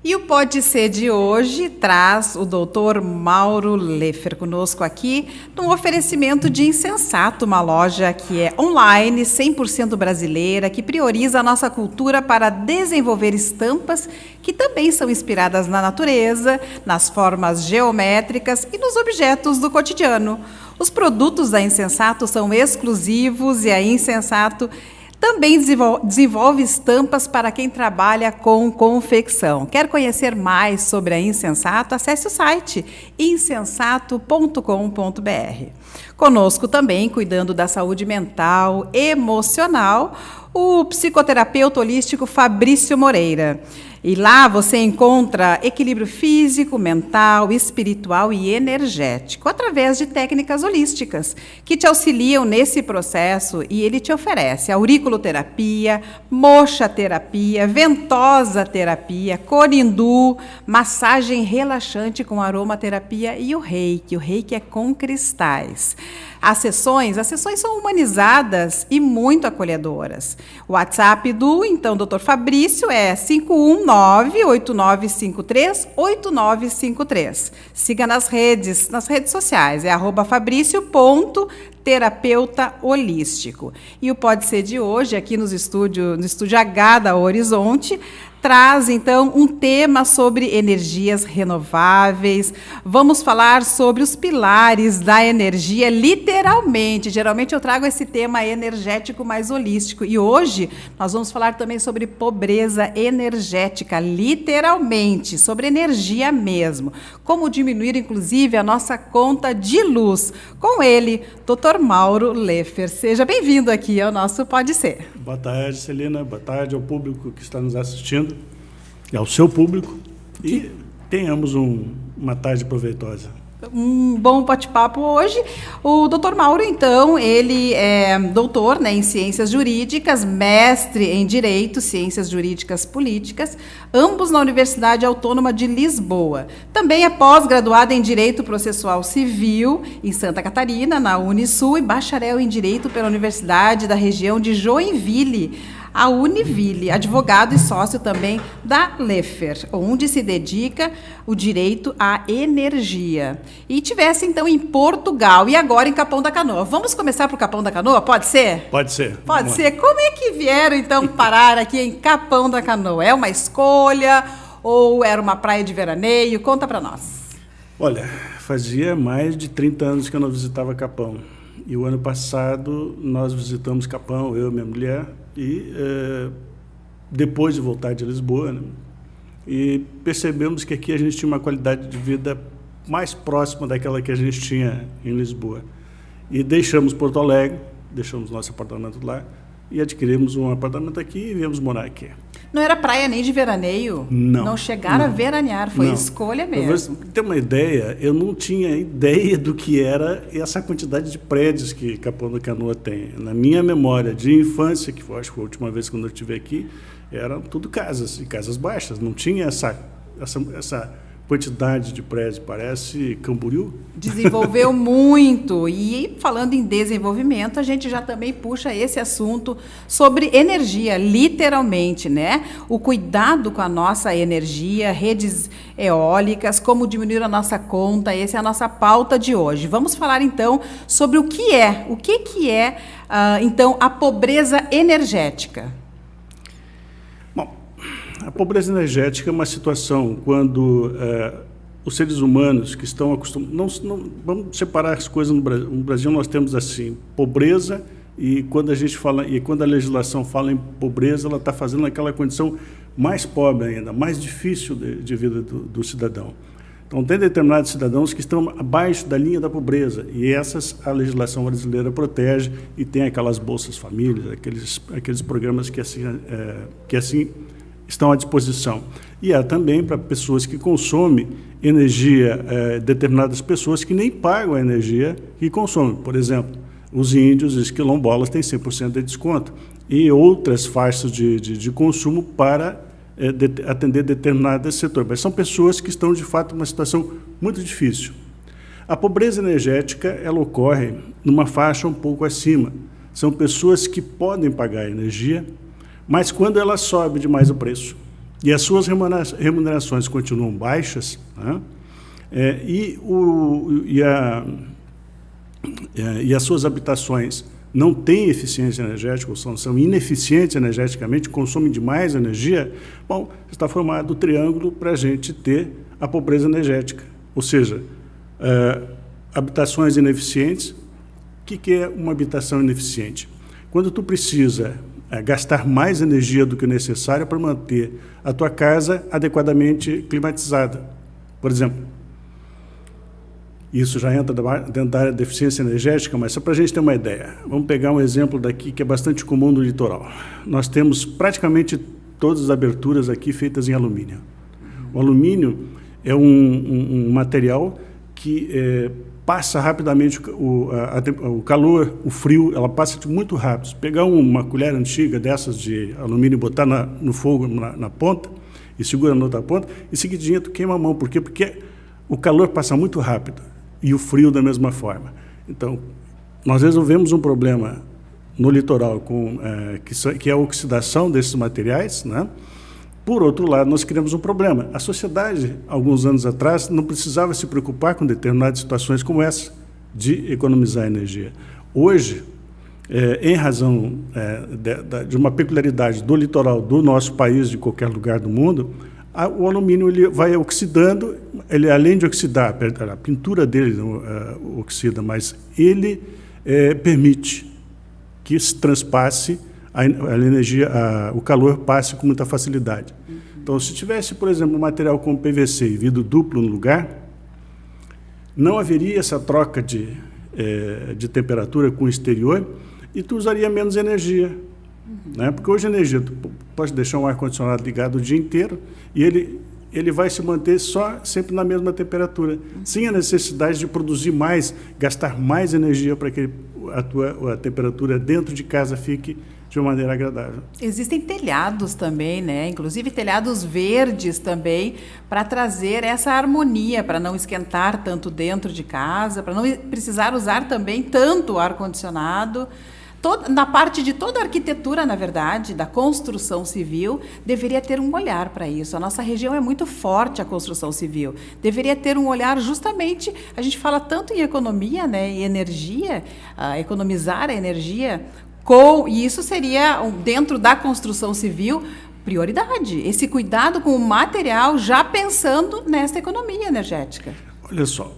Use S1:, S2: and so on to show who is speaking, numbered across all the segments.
S1: E o Pode Ser de hoje traz o doutor Mauro Leffer conosco aqui, num oferecimento de Insensato, uma loja que é online, 100% brasileira, que prioriza a nossa cultura para desenvolver estampas que também são inspiradas na natureza, nas formas geométricas e nos objetos do cotidiano. Os produtos da Insensato são exclusivos e a Insensato também desenvolve estampas para quem trabalha com confecção. Quer conhecer mais sobre a Insensato? Acesse o site insensato.com.br. Conosco também, cuidando da saúde mental, emocional, o psicoterapeuta holístico Fabrício Moreira. E lá você encontra equilíbrio físico, mental, espiritual e energético, através de técnicas holísticas, que te auxiliam nesse processo, e ele te oferece auriculoterapia, moxa-terapia, ventosa-terapia, corindu, massagem relaxante com aromaterapia e o reiki. O reiki é com cristais. As sessões são humanizadas e muito acolhedoras. O WhatsApp do, então, Dr. Fabrício é 519-8953-8953. Siga nas redes sociais, é @fabrício.terapeuta holístico. E o Pode Ser de hoje, aqui no estúdio H da Horizonte, traz, então, um tema sobre energias renováveis. Vamos falar sobre os pilares da energia, literalmente. Geralmente eu trago esse tema energético mais holístico. E hoje nós vamos falar também sobre pobreza energética, literalmente, sobre energia mesmo. Como diminuir, inclusive, a nossa conta de luz. Com ele, Dr. Mauro Leffer. Seja bem-vindo aqui ao nosso Pode Ser.
S2: Boa tarde, Celina. Boa tarde ao público que está nos assistindo e ao seu público. E tenhamos uma tarde proveitosa.
S1: Um bom bate-papo hoje. O Dr. Mauro, então, ele é doutor, né, em Ciências Jurídicas, mestre em Direito, Ciências Jurídicas Políticas, ambos na Universidade Autônoma de Lisboa. Também é pós-graduado em Direito Processual Civil em Santa Catarina, na Unisul, e bacharel em Direito pela Universidade da região de Joinville, a Univille, advogado e sócio também da Leffer, onde se dedica o direito à energia. E tivesse, então, em Portugal e agora em Capão da Canoa. Vamos começar por Capão da Canoa? Pode ser?
S2: Pode ser.
S1: Pode ser. Como é que vieram, então, parar aqui em Capão da Canoa? É uma escolha ou era uma praia de veraneio? Conta para nós.
S2: Olha, fazia mais de 30 anos que eu não visitava Capão. E o ano passado nós visitamos Capão, eu e minha mulher, e depois de voltar de Lisboa, né, e percebemos que aqui a gente tinha uma qualidade de vida mais próxima daquela que a gente tinha em Lisboa. E deixamos Porto Alegre, deixamos nosso apartamento lá, e adquirimos um apartamento aqui e viemos morar aqui.
S1: Não era praia nem de veraneio?
S2: Não.
S1: Não chegaram a veranear, foi escolha mesmo.
S2: Para ter uma ideia, eu não tinha ideia do que era essa quantidade de prédios que Capão da Canoa tem. Na minha memória de infância, que foi, acho que foi a última vez quando eu estive aqui, eram tudo casas, e casas baixas. Não tinha essa quantidade de prédios, parece Camboriú.
S1: Desenvolveu muito. E falando em desenvolvimento, a gente já também puxa esse assunto sobre energia, literalmente, né? O cuidado com a nossa energia, redes eólicas, como diminuir a nossa conta, essa é a nossa pauta de hoje. Vamos falar, então, sobre o que é, então, a pobreza energética.
S2: A pobreza energética é uma situação quando os seres humanos que estão acostumados... Não, vamos separar as coisas no Brasil. No Brasil nós temos assim, pobreza, e quando a legislação fala em pobreza, ela está fazendo aquela condição mais pobre ainda, mais difícil de vida do cidadão. Então, tem determinados cidadãos que estão abaixo da linha da pobreza, e essas a legislação brasileira protege, e tem aquelas bolsas famílias, aqueles programas que assim estão à disposição. E há também para pessoas que consomem energia, determinadas pessoas que nem pagam a energia que consomem. Por exemplo, os índios e os quilombolas têm 100% de desconto, e outras faixas de consumo para atender determinados setores. Mas são pessoas que estão, de fato, numa situação muito difícil. A pobreza energética, ela ocorre numa faixa um pouco acima. São pessoas que podem pagar a energia, mas quando ela sobe demais o preço, e as suas remunerações continuam baixas, né? E as suas habitações não têm eficiência energética, ou são ineficientes energeticamente, consomem demais energia, bom, está formado o triângulo para a gente ter a pobreza energética. Ou seja, habitações ineficientes. O que é uma habitação ineficiente? Quando tu precisa gastar mais energia do que o necessário para manter a tua casa adequadamente climatizada. Por exemplo, isso já entra dentro da área de eficiência energética, mas só para a gente ter uma ideia. Vamos pegar um exemplo daqui que é bastante comum no litoral. Nós temos praticamente todas as aberturas aqui feitas em alumínio. O alumínio é um material que passa rapidamente o calor, o frio, ela passa muito rápido. Se pegar uma colher antiga dessas de alumínio e botar no fogo na ponta e segura na outra ponta, em seguidinha tu queima a mão. Por quê? Porque o calor passa muito rápido e o frio da mesma forma. Então, nós resolvemos um problema no litoral que é a oxidação desses materiais, né? Por outro lado, nós criamos um problema. A sociedade, alguns anos atrás, não precisava se preocupar com determinadas situações como essa, de economizar energia. Hoje, em razão de uma peculiaridade do litoral do nosso país, de qualquer lugar do mundo, o alumínio ele vai oxidando, ele, além de oxidar, a pintura dele oxida, mas ele permite que se transpasse a energia, o calor passe com muita facilidade. Então, se tivesse, por exemplo, um material como PVC e vidro duplo no lugar, não haveria essa troca de temperatura com o exterior e tu usaria menos energia. Né? Porque hoje a energia, tu pode deixar um ar-condicionado ligado o dia inteiro e ele vai se manter sempre na mesma temperatura, sem a necessidade de produzir mais, gastar mais energia para que a temperatura dentro de casa fique de uma maneira agradável.
S1: Existem telhados também, né? Inclusive telhados verdes também, para trazer essa harmonia, para não esquentar tanto dentro de casa, para não precisar usar também tanto ar-condicionado. Na parte de toda a arquitetura, na verdade, da construção civil, deveria ter um olhar para isso. A nossa região é muito forte, a construção civil. Deveria ter um olhar justamente, a gente fala tanto em economia, né, em energia, economizar a energia, e isso seria, dentro da construção civil, prioridade. Esse cuidado com o material, já pensando nessa economia energética.
S2: Olha só,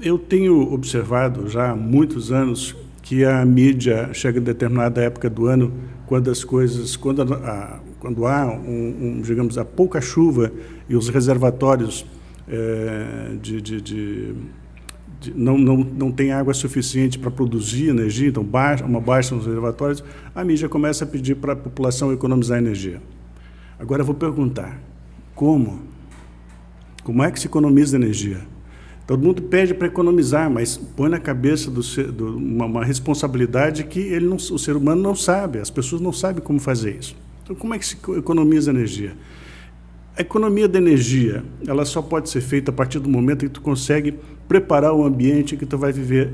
S2: eu tenho observado já há muitos anos que a mídia chega em determinada época do ano, quando há digamos, a pouca chuva e os reservatórios não tem água suficiente para produzir energia, então uma baixa nos reservatórios, a mídia começa a pedir para a população economizar energia. Agora eu vou perguntar, como? Como é que se economiza energia? Todo mundo pede para economizar, mas põe na cabeça uma responsabilidade que o ser humano não sabe, as pessoas não sabem como fazer isso. Então, como é que se economiza energia? A economia da energia, ela só pode ser feita a partir do momento em que tu consegue preparar o ambiente em que tu vai viver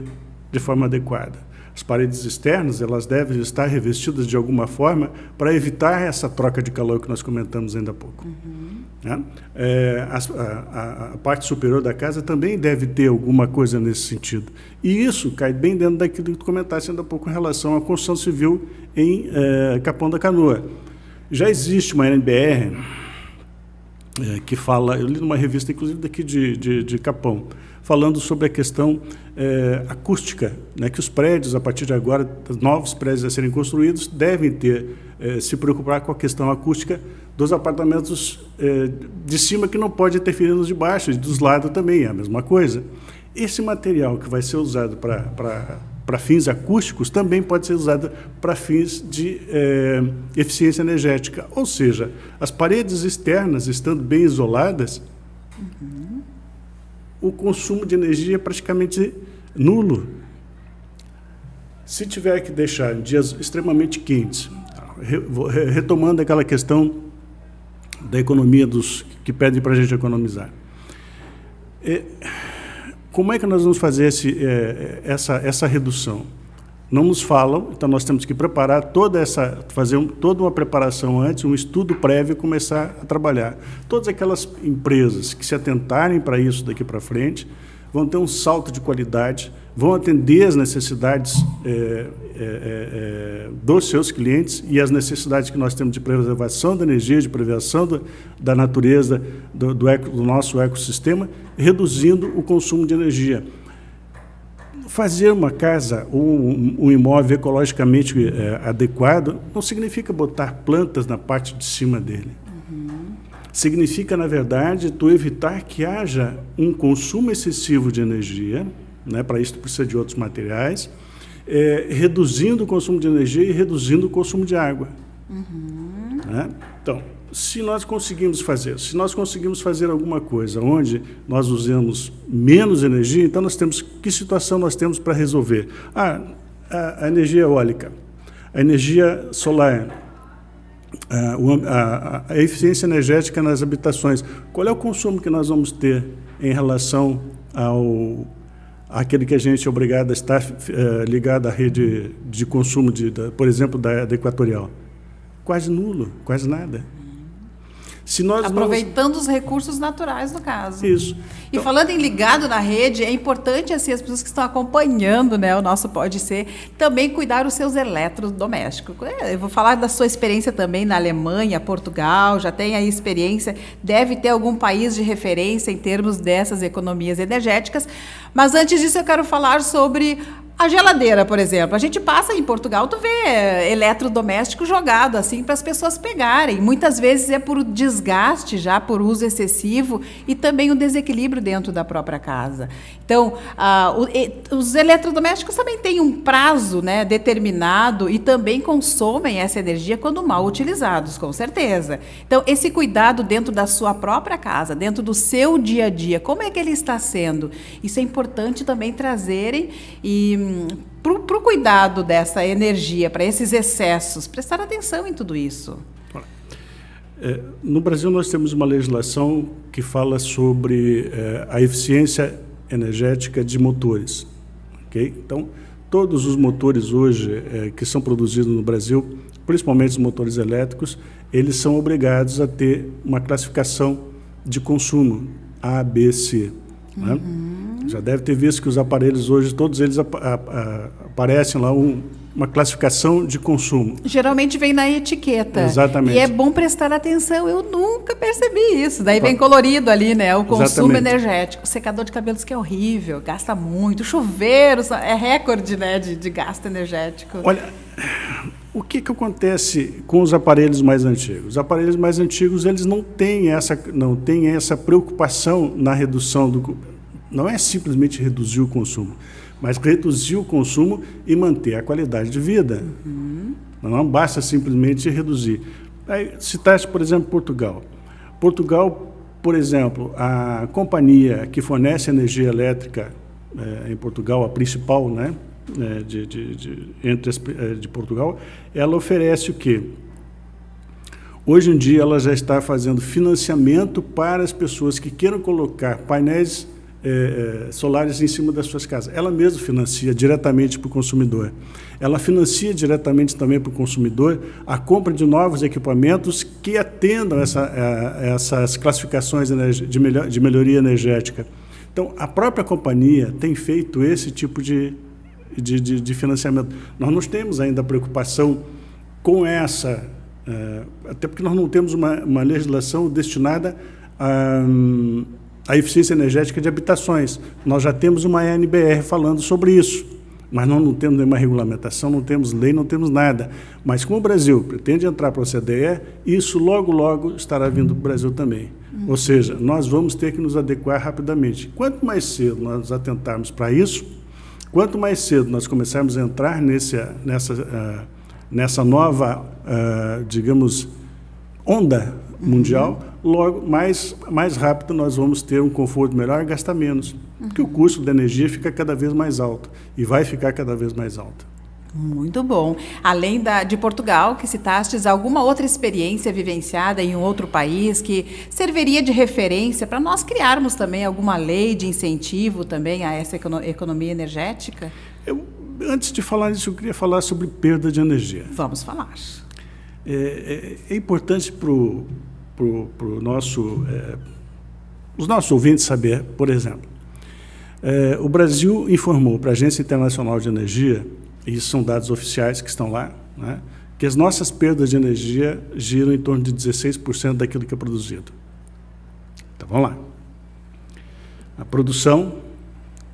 S2: de forma adequada. As paredes externas, elas devem estar revestidas de alguma forma para evitar essa troca de calor que nós comentamos ainda há pouco. Né? A parte superior da casa também deve ter alguma coisa nesse sentido. E isso cai bem dentro daquilo que tu comentaste ainda há pouco em relação à construção civil em Capão da Canoa. Já existe uma NBR que fala, eu li numa revista, inclusive daqui de Capão, falando sobre a questão acústica, né, que os prédios, a partir de agora, novos prédios a serem construídos, devem se preocupar com a questão acústica dos apartamentos de cima, que não pode interferir nos de baixo, e dos lados também é a mesma coisa. Esse material que vai ser usado para fins acústicos também pode ser usado para fins de eficiência energética, ou seja, as paredes externas estando bem isoladas, o consumo de energia é praticamente nulo. Se tiver que deixar em dias extremamente quentes, retomando aquela questão da economia que pedem para a gente economizar, como é que nós vamos fazer essa redução? Não nos falam, então nós temos que preparar toda uma preparação antes, um estudo prévio e começar a trabalhar. Todas aquelas empresas que se atentarem para isso daqui para frente vão ter um salto de qualidade, vão atender as necessidades dos seus clientes e as necessidades que nós temos de preservação da energia, de preservação da natureza, do nosso ecossistema, reduzindo o consumo de energia. Fazer uma casa ou um imóvel ecologicamente adequado não significa botar plantas na parte de cima dele. Significa, na verdade, tu evitar que haja um consumo excessivo de energia, né? Para isso tu precisa de outros materiais, reduzindo o consumo de energia e reduzindo o consumo de água. Né? Então, se nós conseguimos fazer alguma coisa onde nós usamos menos energia, então que situação nós temos para resolver? A energia eólica, a energia solar, a eficiência energética nas habitações. Qual é o consumo que nós vamos ter em relação àquele que a gente é obrigado a estar ligado à rede de consumo, por exemplo, da Equatorial? Quase nulo, quase nada. Se nós
S1: aproveitando os recursos naturais, no caso.
S2: Isso.
S1: E então, falando em ligado na rede, é importante assim, as pessoas que estão acompanhando, né, o nosso Pode Ser, também cuidar os seus eletrodomésticos. Eu vou falar da sua experiência também na Alemanha, Portugal, já tem aí experiência, deve ter algum país de referência em termos dessas economias energéticas. Mas antes disso eu quero falar sobre a geladeira, por exemplo. A gente passa em Portugal, tu vê eletrodoméstico jogado assim para as pessoas pegarem. Muitas vezes é por desgaste já, por uso excessivo e também o desequilíbrio dentro da própria casa. Então, os eletrodomésticos também têm um prazo, né, determinado e também consomem essa energia quando mal utilizados, com certeza. Então, esse cuidado dentro da sua própria casa, dentro do seu dia a dia, como é que ele está sendo? Isso é importante também trazerem para o cuidado dessa energia, para esses excessos, prestar atenção em tudo isso.
S2: No Brasil, nós temos uma legislação que fala sobre a eficiência energética de motores. Okay? Então, todos os motores hoje que são produzidos no Brasil, principalmente os motores elétricos, eles são obrigados a ter uma classificação de consumo, A, B, C. Né? Já deve ter visto que os aparelhos hoje, todos eles aparecem lá uma classificação de consumo.
S1: Geralmente vem na etiqueta.
S2: Exatamente.
S1: E é bom prestar atenção, eu nunca percebi isso. Daí vem colorido ali, né? O consumo energético. O secador de cabelos que é horrível, gasta muito. O chuveiro é recorde, né, de gasto energético.
S2: Olha, o que acontece com os aparelhos mais antigos? Os aparelhos mais antigos, eles não têm essa preocupação na redução do... Não é simplesmente reduzir o consumo, mas reduzir o consumo e manter a qualidade de vida. Não basta simplesmente reduzir. Aí, citaste, por exemplo, Portugal. Portugal, por exemplo, a companhia que fornece energia elétrica em Portugal, a principal, né, de Portugal, ela oferece o quê? Hoje em dia, ela já está fazendo financiamento para as pessoas que queiram colocar painéis solares em cima das suas casas. Ela mesma financia diretamente para o consumidor. Ela financia diretamente também para o consumidor a compra de novos equipamentos que atendam essas classificações de melhoria energética. Então, a própria companhia tem feito esse tipo de financiamento. Nós não temos ainda preocupação com essa, até porque nós não temos uma legislação destinada a eficiência energética de habitações. Nós já temos uma ANBR falando sobre isso, mas nós não temos nenhuma regulamentação, não temos lei, não temos nada. Mas como o Brasil pretende entrar para a OCDE, isso logo, logo estará vindo para o Brasil também. Ou seja, nós vamos ter que nos adequar rapidamente. Quanto mais cedo nós nos atentarmos para isso, quanto mais cedo nós começarmos a entrar nessa nova, digamos, onda mundial, logo mais rápido nós vamos ter um conforto melhor e gastar menos. Porque o custo da energia fica cada vez mais alto e vai ficar cada vez mais alto.
S1: Muito bom. Além de Portugal, que citastes, alguma outra experiência vivenciada em um outro país que serviria de referência para nós criarmos também alguma lei de incentivo também a essa economia energética?
S2: Antes de falar nisso, eu queria falar sobre perda de energia.
S1: Vamos falar.
S2: É importante para os nossos ouvintes saber, por exemplo, o Brasil informou para a Agência Internacional de Energia, e isso são dados oficiais que estão lá, né, que as nossas perdas de energia giram em torno de 16% daquilo que é produzido. Então, vamos lá. A produção,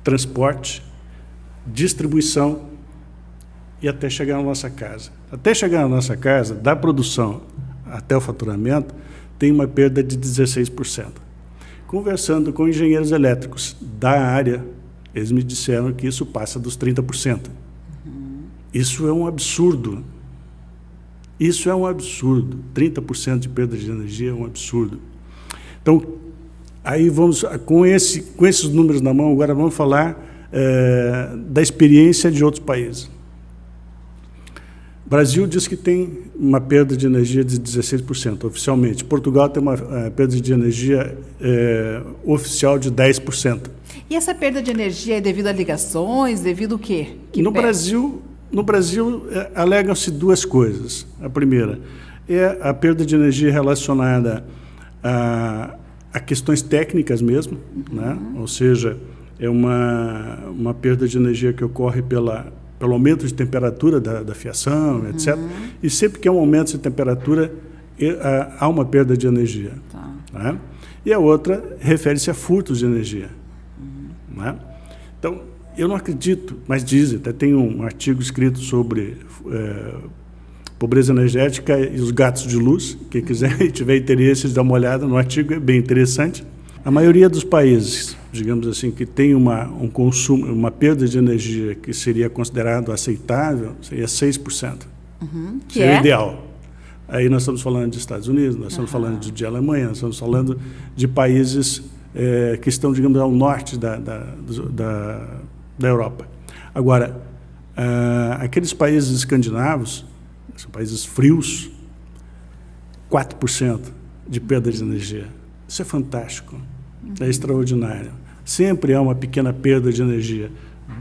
S2: transporte, distribuição e até chegar na nossa casa. Até chegar na nossa casa, da produção até o faturamento, tem uma perda de 16%. Conversando com engenheiros elétricos da área, eles me disseram que isso passa dos 30%. Isso é um absurdo. Isso é um absurdo. 30% de perda de energia é um absurdo. Então, aí vamos, com esses números na mão, agora vamos falar da experiência de outros países. O Brasil diz que tem uma perda de energia de 16%, oficialmente. Portugal tem uma perda de energia oficial de 10%.
S1: E essa perda de energia é devido a ligações, devido ao quê?
S2: No Brasil, alegam-se duas coisas. A primeira é a perda de energia relacionada a questões técnicas mesmo, né? Ou seja, é uma perda de energia que ocorre pelo aumento de temperatura da fiação, etc. E sempre que há um aumento de temperatura, há uma perda de energia.
S1: Tá.
S2: Né? E a outra refere-se a furtos de energia. Né? Então, eu não acredito, mas dizem, até tem um artigo escrito sobre pobreza energética e os gatos de luz. Quem quiser e tiver interesse de dar uma olhada no artigo, é bem interessante. A maioria dos países, digamos assim, que tem um consumo, uma perda de energia que seria considerado aceitável, seria 6%.
S1: Que
S2: seria
S1: é?
S2: Ideal. Aí nós estamos falando de Estados Unidos, nós estamos falando de Alemanha, nós estamos falando de países que estão, digamos, ao norte da Europa. Agora, aqueles países escandinavos, são países frios, 4% de perda de energia. Isso é fantástico, é extraordinário. Sempre há uma pequena perda de energia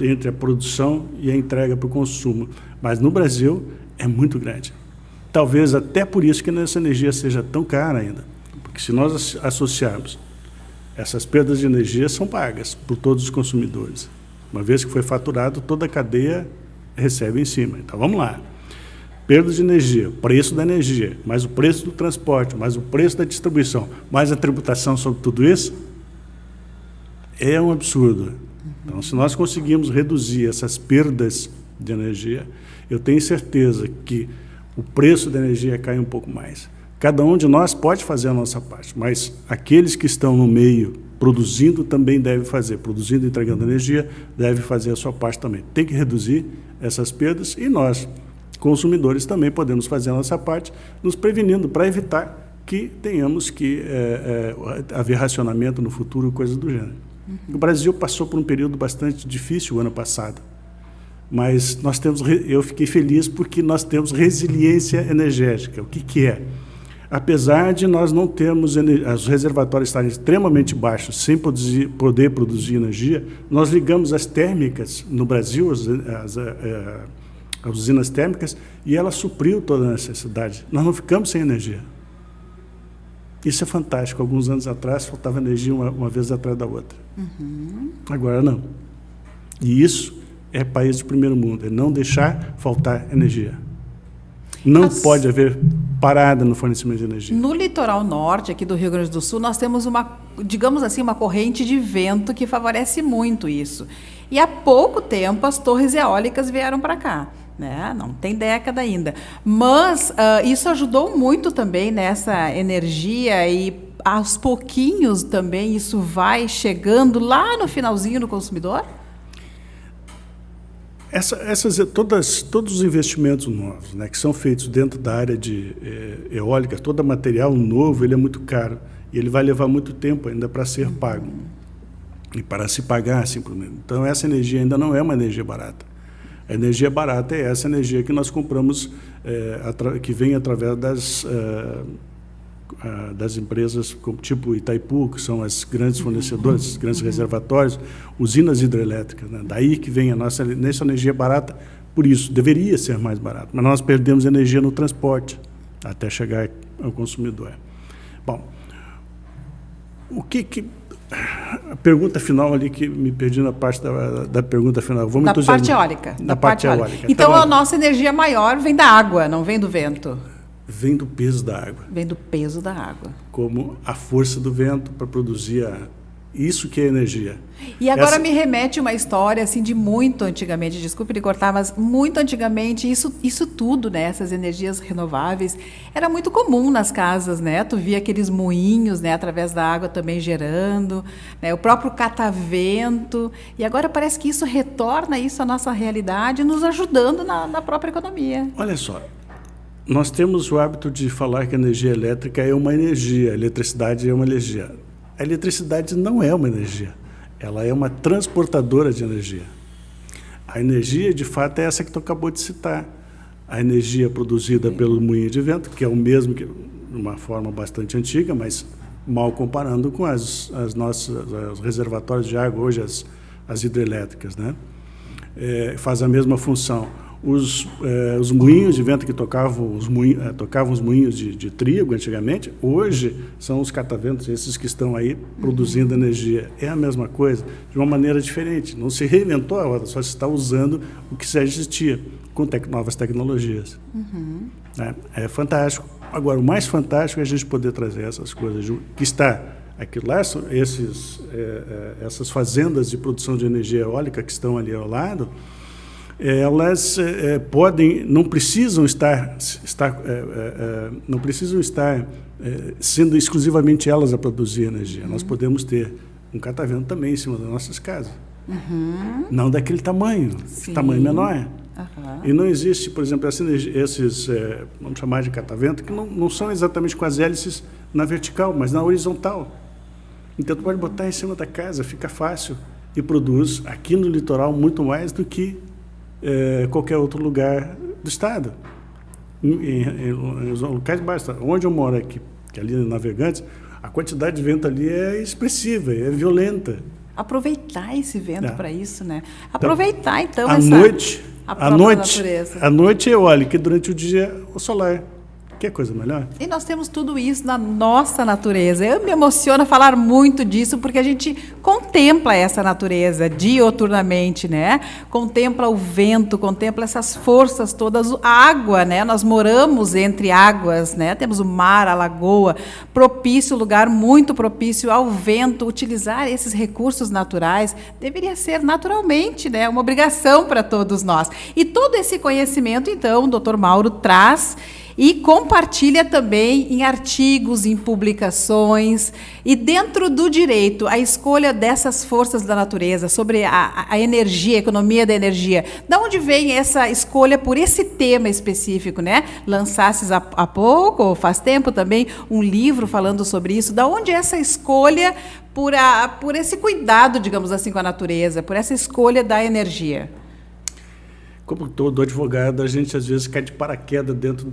S2: entre a produção e a entrega para o consumo, mas no Brasil é muito grande. Talvez até por isso que essa energia seja tão cara ainda, porque se nós associarmos, essas perdas de energia são pagas por todos os consumidores. Uma vez que foi faturado, toda a cadeia recebe em cima. Então, vamos lá. Perda de energia, preço da energia, mais o preço do transporte, mais o preço da distribuição, mais a tributação sobre tudo isso, é um absurdo. Então, se nós conseguirmos reduzir essas perdas de energia, eu tenho certeza que o preço da energia cai um pouco mais. Cada um de nós pode fazer a nossa parte, mas aqueles que estão no meio produzindo também devem fazer. Produzindo e entregando energia, devem fazer a sua parte também. Tem que reduzir essas perdas e nós, consumidores, também podemos fazer a nossa parte, nos prevenindo para evitar que tenhamos que haver racionamento no futuro, coisas do gênero. O Brasil passou por um período bastante difícil o ano passado, mas eu fiquei feliz porque nós temos resiliência energética. O que é? Apesar de nós não termos os reservatórios estarem extremamente baixos, sem poder produzir energia, nós ligamos as térmicas no Brasil, as usinas térmicas, e ela supriu toda a necessidade. Nós não ficamos sem energia. Isso é fantástico. Alguns anos atrás, faltava energia uma vez atrás da outra. Agora não. E isso é país de primeiro mundo, é não deixar faltar energia. Não pode haver parada no fornecimento de energia.
S1: No litoral norte, aqui do Rio Grande do Sul, nós temos digamos assim, uma corrente de vento que favorece muito isso. E há pouco tempo as torres eólicas vieram para cá. Né? Não tem década ainda. Mas isso ajudou muito também nessa energia e aos pouquinhos também isso vai chegando lá no finalzinho do consumidor?
S2: Todos os investimentos novos, né, que são feitos dentro da área de eólica, todo material novo, ele é muito caro e ele vai levar muito tempo ainda para ser pago e para se pagar simplesmente. Então, essa energia ainda não é uma energia barata. A energia barata é essa energia que nós compramos, que vem através das empresas como tipo Itaipu, que são as grandes fornecedoras, os grandes reservatórios, usinas hidrelétricas, né? Daí que vem a nossa energia barata, por isso, deveria ser mais barato, mas nós perdemos energia no transporte até chegar ao consumidor. Bom, a pergunta final ali, que me perdi na parte da pergunta final.
S1: Da parte eólica.
S2: Da parte eólica.
S1: Então, a nossa energia maior vem da água, não vem do vento?
S2: Vem do peso da água.
S1: Vem do peso da água.
S2: Como a força do vento para produzir isso que é energia.
S1: E agora me remete uma história assim de muito antigamente, desculpe lhe cortar, mas muito antigamente, isso tudo, né, essas energias renováveis, era muito comum nas casas, né? Tu via aqueles moinhos, né, através da água também gerando, né, o próprio catavento, e agora parece que isso retorna isso à nossa realidade, nos ajudando na própria economia.
S2: Olha só, nós temos o hábito de falar que a energia elétrica é uma energia, a eletricidade é uma energia. A eletricidade não é uma energia, ela é uma transportadora de energia. A energia, de fato, é essa que tu acabou de citar. A energia produzida pelo moinho de vento, que é o mesmo, de uma forma bastante antiga, mas mal comparando com os reservatórios de água, hoje as hidrelétricas, né? Faz a mesma função. Os moinhos de vento que tocavam os moinhos de trigo antigamente, hoje são os cataventos, esses que estão aí produzindo energia. É a mesma coisa, de uma maneira diferente. Não se reinventou a roda, só se está usando o que já existia, com novas tecnologias. É fantástico. Agora, o mais fantástico é a gente poder trazer essas coisas, que está aqui lá, essas fazendas de produção de energia eólica que estão ali ao lado. Elas não precisam estar sendo exclusivamente elas a produzir energia. Nós podemos ter um catavento também em cima das nossas casas. Não daquele tamanho, tamanho menor. E não existe, por exemplo, esses, vamos chamar de catavento, que não são exatamente com as hélices na vertical, mas na horizontal. Então, tu pode botar em cima da casa, fica fácil, e produz aqui no litoral muito mais do que qualquer outro lugar do estado. Em locais baixos, onde eu moro aqui, que ali em Navegantes, a quantidade de vento ali é expressiva, é violenta.
S1: Aproveitar esse vento para isso, né? Aproveitar, então,
S2: a noite é eólica e durante o dia o solar. Que coisa melhor.
S1: E nós temos tudo isso na nossa natureza. Eu me emociono falar muito disso, porque a gente contempla essa natureza dioturnamente, né? Contempla o vento, contempla essas forças todas, a água, né? Nós moramos entre águas, né? Temos o mar, a lagoa, lugar muito propício ao vento. Utilizar esses recursos naturais deveria ser naturalmente, né? Uma obrigação para todos nós. E todo esse conhecimento, então, o Dr. Mauro traz e compartilha também em artigos, em publicações, e dentro do direito, a escolha dessas forças da natureza, sobre a energia, a economia da energia. De onde vem essa escolha por esse tema específico, né? Lançasses há pouco, ou faz tempo também, um livro falando sobre isso. Da onde essa escolha por esse cuidado, digamos assim, com a natureza, por essa escolha da energia?
S2: Como todo advogado, a gente às vezes cai de paraquedas dentro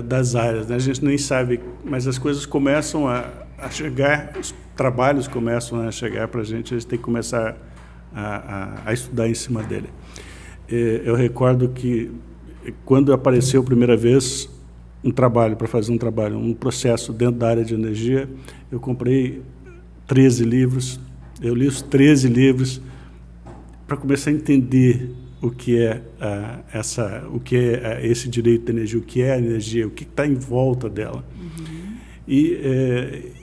S2: das áreas, né? A gente nem sabe, mas as coisas começam a chegar, os trabalhos começam a chegar para a gente tem que começar a estudar em cima dele. Eu recordo que, quando apareceu a primeira vez um processo dentro da área de energia, eu comprei 13 livros, eu li os 13 livros para começar a entender o que é esse direito de energia, o que é a energia, o que está em volta dela. E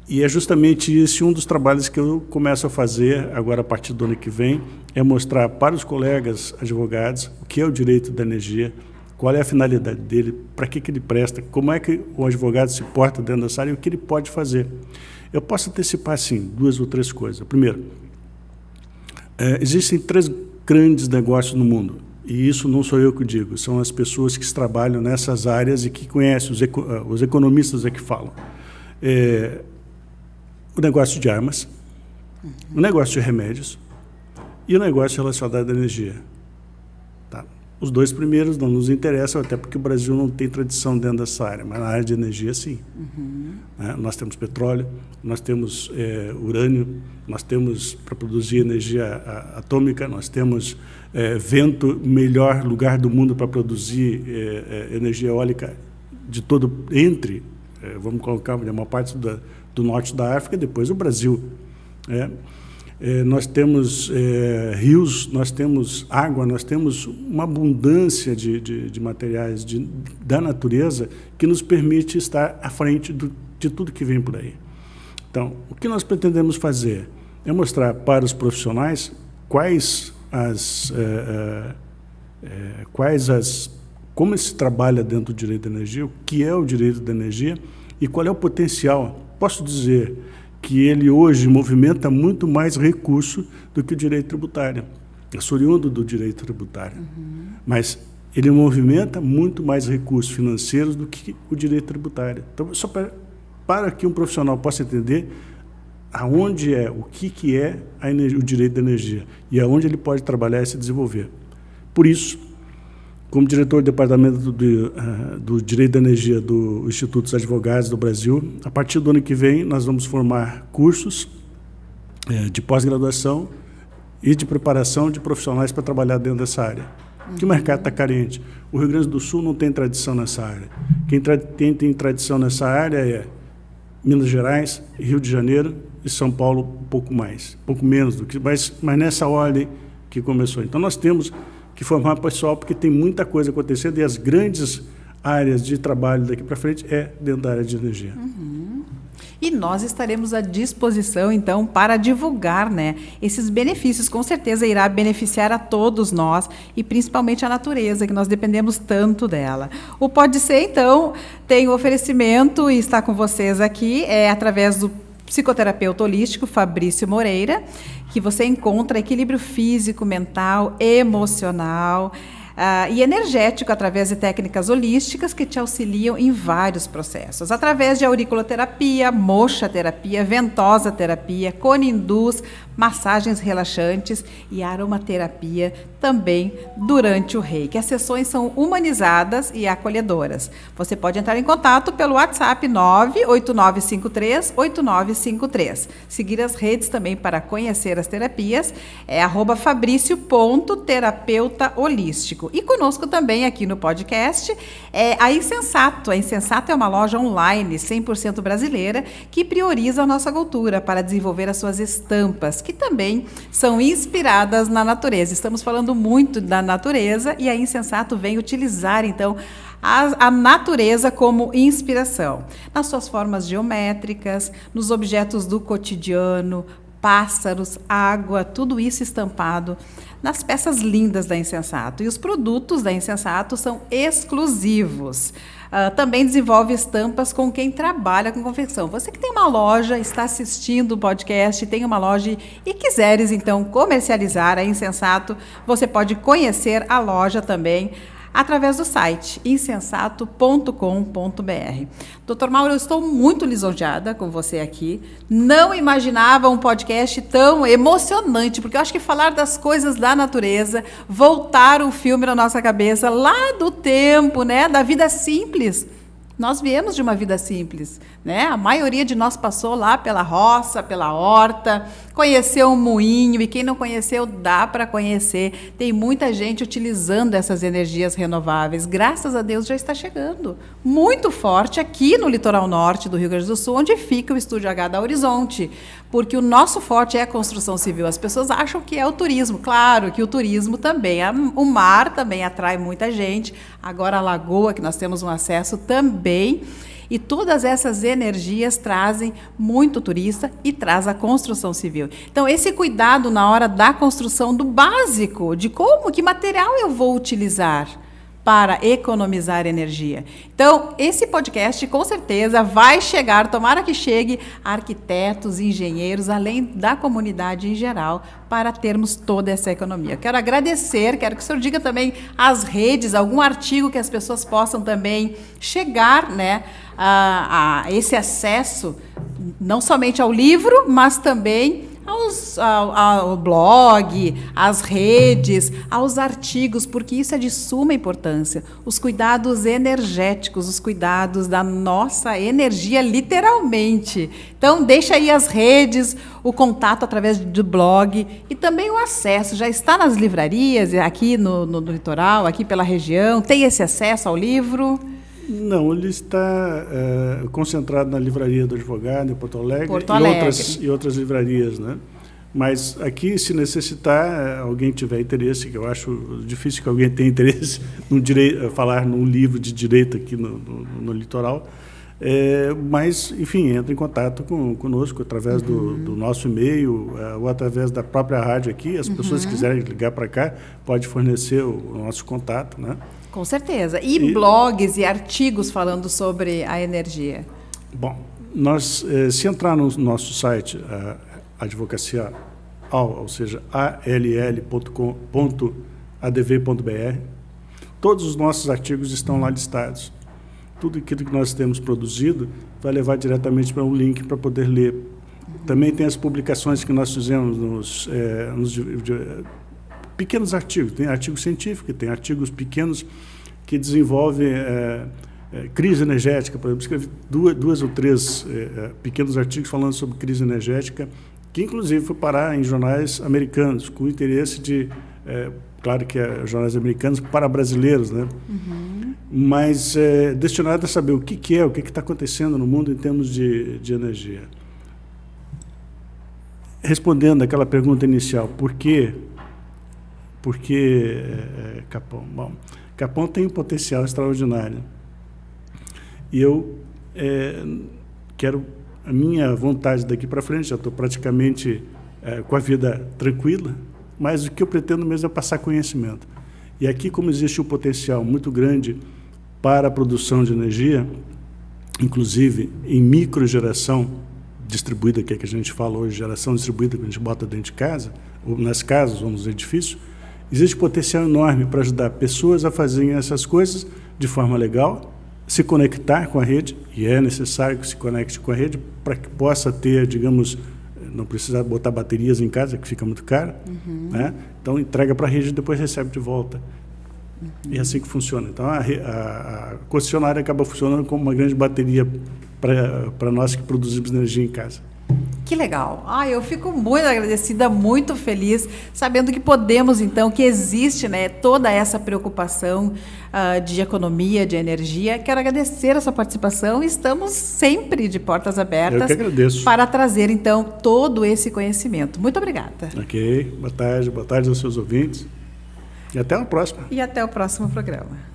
S2: é justamente esse um dos trabalhos que eu começo a fazer agora a partir do ano que vem, é mostrar para os colegas advogados o que é o direito da energia, qual é a finalidade dele, para que ele presta, como é que o advogado se porta dentro dessa área e o que ele pode fazer. Eu posso antecipar, assim, 2 ou 3 coisas. Primeiro, existem 3 grandes negócios no mundo, e isso não sou eu que digo, são as pessoas que trabalham nessas áreas e que conhecem, os economistas é que falam. O negócio de armas, o negócio de remédios e o negócio relacionado à energia. Tá? Os 2 primeiros não nos interessam, até porque o Brasil não tem tradição dentro dessa área, mas na área de energia, sim. Nós temos petróleo, nós temos urânio, nós temos, para produzir energia atômica, nós temos vento, melhor lugar do mundo para produzir energia eólica de todo, vamos colocar uma parte do norte da África e depois o Brasil. Nós temos rios, nós temos água, nós temos uma abundância de materiais da natureza que nos permite estar à frente de tudo que vem por aí. Então, o que nós pretendemos fazer é mostrar para os profissionais como se trabalha dentro do direito da energia, o que é o direito da energia e qual é o potencial. Posso dizer que ele hoje movimenta muito mais recurso do que o direito tributário. Eu sou oriundo do direito tributário, mas ele movimenta muito mais recursos financeiros do que o direito tributário. Então, só para que um profissional possa entender aonde o que é o direito da energia e aonde ele pode trabalhar e se desenvolver. Por isso, como diretor do Departamento do Direito da Energia do Instituto dos Advogados do Brasil, a partir do ano que vem, nós vamos formar cursos de pós-graduação e de preparação de profissionais para trabalhar dentro dessa área. Que o mercado está carente. O Rio Grande do Sul não tem tradição nessa área. Quem tem tradição nessa área é Minas Gerais, Rio de Janeiro e São Paulo, um pouco menos do que, mas nessa ordem que começou. Então, nós temos que formar pessoal, porque tem muita coisa acontecendo e as grandes áreas de trabalho daqui para frente dentro da área de energia.
S1: E nós estaremos à disposição, então, para divulgar, né, esses benefícios. Com certeza irá beneficiar a todos nós e principalmente a natureza, que nós dependemos tanto dela. O Pode Ser, então, tem o oferecimento e está com vocês aqui, através do psicoterapeuta holístico Fabrício Moreira, que você encontra equilíbrio físico, mental, emocional e energético através de técnicas holísticas que te auxiliam em vários processos. Através de auriculoterapia, moxa-terapia, ventosa-terapia, cone-induz, massagens relaxantes e aromaterapia também durante o reiki. As sessões são humanizadas e acolhedoras. Você pode entrar em contato pelo WhatsApp 989538953. Seguir as redes também para conhecer as terapias é @fabricio.terapeuta holístico. E conosco também aqui no podcast a Insensato. A Insensato é uma loja online 100% brasileira que prioriza a nossa cultura para desenvolver as suas estampas, que também são inspiradas na natureza. Estamos falando muito da natureza e a Insensato vem utilizar, então, a natureza como inspiração. Nas suas formas geométricas, nos objetos do cotidiano, pássaros, água, tudo isso estampado nas peças lindas da Insensato. E os produtos da Insensato são exclusivos. Também desenvolve estampas com quem trabalha com confecção. Você que tem uma loja, está assistindo o podcast, tem uma loja e quiseres, então, comercializar a Insensato, você pode conhecer a loja também através do site insensato.com.br. Doutor Mauro, eu estou muito lisonjeada com você aqui. Não imaginava um podcast tão emocionante, porque eu acho que falar das coisas da natureza, voltar o filme na nossa cabeça lá do tempo, né, da vida simples. Nós viemos de uma vida simples, né? A maioria de nós passou lá pela roça, pela horta, conheceu um moinho, e quem não conheceu, dá para conhecer. Tem muita gente utilizando essas energias renováveis. Graças a Deus já está chegando muito forte aqui no litoral norte do Rio Grande do Sul, onde fica o Estúdio H da Horizonte, porque o nosso forte é a construção civil. As pessoas acham que é o turismo. Claro que o turismo também, o mar também atrai muita gente. Agora a lagoa, que nós temos um acesso também. E todas essas energias trazem muito turista e traz a construção civil. Então, esse cuidado na hora da construção do básico, de que material eu vou utilizar para economizar energia. Então, esse podcast, com certeza, vai chegar, tomara que chegue, a arquitetos, engenheiros, além da comunidade em geral, para termos toda essa economia. Quero agradecer, quero que o senhor diga também as redes, algum artigo que as pessoas possam também chegar, né, a esse acesso, não somente ao livro, mas também ao blog, às redes, aos artigos, porque isso é de suma importância. Os cuidados energéticos, os cuidados da nossa energia, literalmente. Então, deixa aí as redes, o contato através do blog e também o acesso. Já está nas livrarias, aqui no litoral, aqui pela região. Tem esse acesso ao livro?
S2: Não, ele está concentrado na Livraria do Advogado, em Porto Alegre, e outras livrarias, né? Mas aqui, se necessitar, alguém tiver interesse, que eu acho difícil que alguém tenha interesse em falar num livro de direito aqui no litoral, mas, enfim, entra em contato conosco através do nosso e-mail ou através da própria rádio aqui. As pessoas que quiserem ligar para cá, pode fornecer o nosso contato, né?
S1: Com certeza. E blogs e artigos falando sobre a energia? Bom,
S2: se entrar no nosso site, advocacia, ou seja, all.adv.br, todos os nossos artigos estão lá listados. Tudo aquilo que nós temos produzido vai levar diretamente para um link para poder ler. Também tem as publicações que nós fizemos nos pequenos artigos. Tem artigo científico, tem artigos pequenos que desenvolvem crise energética. Por exemplo, escrevi duas ou três pequenos artigos falando sobre crise energética, que inclusive foi parar em jornais americanos, com interesse de, claro que jornais americanos para brasileiros, né? Mas destinado a saber o que está acontecendo no mundo em termos de energia. Respondendo àquela pergunta inicial, por que Capão? Bom, Capão tem um potencial extraordinário. E eu quero, a minha vontade daqui para frente, já estou praticamente com a vida tranquila, mas o que eu pretendo mesmo é passar conhecimento. E aqui, como existe um potencial muito grande para a produção de energia, inclusive em microgeração distribuída, que é que a gente fala hoje, geração distribuída, que a gente bota dentro de casa, ou nas casas, ou nos edifícios, existe potencial enorme para ajudar pessoas a fazerem essas coisas de forma legal, se conectar com a rede, e é necessário que se conecte com a rede para que possa ter, digamos, não precisar botar baterias em casa, que fica muito caro, né? Então entrega para a rede e depois recebe de volta. E é assim que funciona. Então a concessionária acaba funcionando como uma grande bateria para nós que produzimos energia em casa.
S1: Que legal. Eu fico muito agradecida, muito feliz, sabendo que podemos, então, que existe, né, toda essa preocupação de economia, de energia. Quero agradecer a sua participação. Estamos sempre de portas abertas.
S2: Eu que agradeço.
S1: Para trazer, então, todo esse conhecimento. Muito obrigada.
S2: Ok. Boa tarde aos seus ouvintes. E até a próxima.
S1: E até o próximo programa.